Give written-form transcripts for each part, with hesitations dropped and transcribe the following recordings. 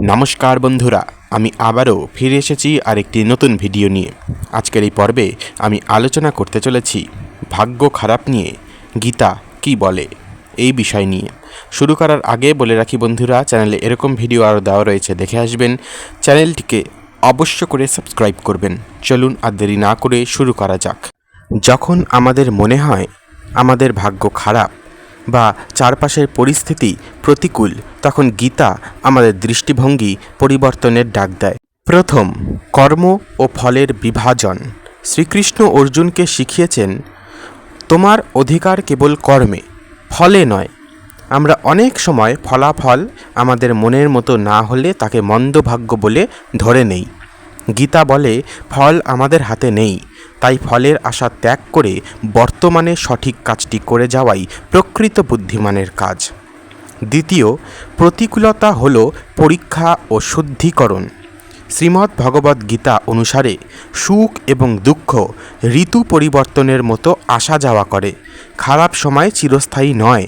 নমস্কার বন্ধুরা, আমি আবারও ফিরে এসেছি আরেকটি নতুন ভিডিও নিয়ে। আজকের এই পর্বে আমি আলোচনা করতে চলেছি ভাগ্য খারাপ নিয়ে গীতা কি বলে এই বিষয় নিয়ে। শুরু করার আগে বলে রাখি বন্ধুরা, চ্যানেলে এরকম ভিডিও আরও দেওয়া রয়েছে, দেখে আসবেন। চ্যানেলটিকে অবশ্য করে সাবস্ক্রাইব করবেন। চলুন আর দেরি না করে শুরু করা যাক। যখন আমাদের মনে হয় আমাদের ভাগ্য খারাপ বা চারপাশের পরিস্থিতি প্রতিকূল, তখন গীতা আমাদের দৃষ্টিভঙ্গি পরিবর্তনের ডাক দেয়। প্রথম, কর্ম ও ফলের বিভাজন। শ্রীকৃষ্ণ অর্জুনকে শিখিয়েছেন, তোমার অধিকার কেবল কর্মে, ফলে নয়। আমরা অনেক সময় ফলাফল আমাদের মনের মতো না হলে তাকে মন্দ ভাগ্য বলে ধরে নেই। গীতা বলে, ফল আমাদের হাতে নেই, তাই ফলের আশা ত্যাগ করে বর্তমানে সঠিক কাজটি করে যাওয়াই প্রকৃত বুদ্ধিমানের কাজ। দ্বিতীয়, প্রতিকূলতা হল পরীক্ষা ও শুদ্ধিকরণ। শ্রীমদ্ ভগবদ্ গীতা অনুসারে সুখ এবং দুঃখ ঋতু পরিবর্তনের মতো আসা যাওয়া করে। খারাপ সময় চিরস্থায়ী নয়।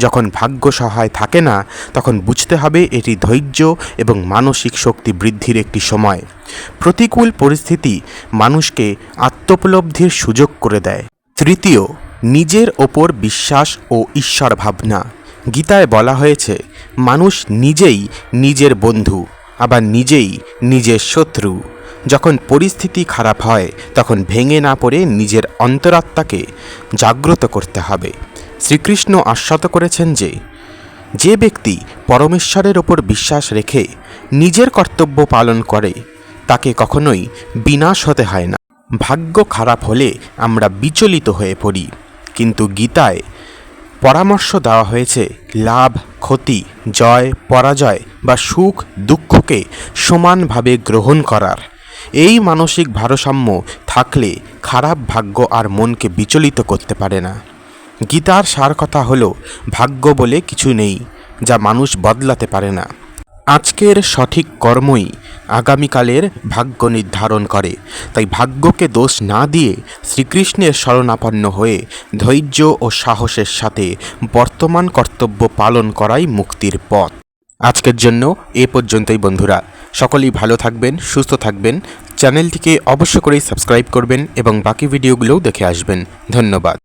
যখন ভাগ্য সহায় থাকে না, তখন বুঝতে হবে এটি ধৈর্য এবং মানসিক শক্তি বৃদ্ধির একটি সময়। প্রতিকূল পরিস্থিতি মানুষকে আত্মোপলব্ধির সুযোগ করে দেয়। তৃতীয়, নিজের ওপর বিশ্বাস ও ঈশ্বর ভাবনা। গীতায় বলা হয়েছে, মানুষ নিজেই নিজের বন্ধু, আবার নিজেই নিজের শত্রু। যখন পরিস্থিতি খারাপ হয়, তখন ভেঙে না পড়ে নিজের অন্তরাত্মাকে জাগ্রত করতে হবে। শ্রীকৃষ্ণ আশ্বাস করেছেন যে ব্যক্তি পরমেশ্বরের ওপর বিশ্বাস রেখে নিজের কর্তব্য পালন করে, তাকে কখনোই বিনাশ হতে হয় না। ভাগ্য খারাপ হলে আমরা বিচলিত হয়ে পড়ি, কিন্তু গীতায় পরামর্শ দেওয়া হয়েছে লাভ, ক্ষতি, জয়, পরাজয় বা সুখ দুঃখকে সমানভাবে গ্রহণ করার। এই মানসিক ভারসাম্য থাকলে খারাপ ভাগ্য আর মনকে বিচলিত করতে পারে না। গীতার সার কথা হলো, ভাগ্য বলে কিছু নেই যা মানুষ বদলাতে পারে না। আজকের সঠিক কর্মই আগামীকালের ভাগ্য নির্ধারণ করে। তাই ভাগ্যকে দোষ না দিয়ে শ্রীকৃষ্ণের শরণাপন্ন হয়ে ধৈর্য ও সাহসের সাথে বর্তমান কর্তব্য পালন করাই মুক্তির পথ। আজকের জন্য এ পর্যন্তই বন্ধুরা। সকলেই ভালো থাকবেন, সুস্থ থাকবেন। চ্যানেলটিকে অবশ্য করেই সাবস্ক্রাইব করবেন এবং বাকি ভিডিওগুলোও দেখে আসবেন। ধন্যবাদ।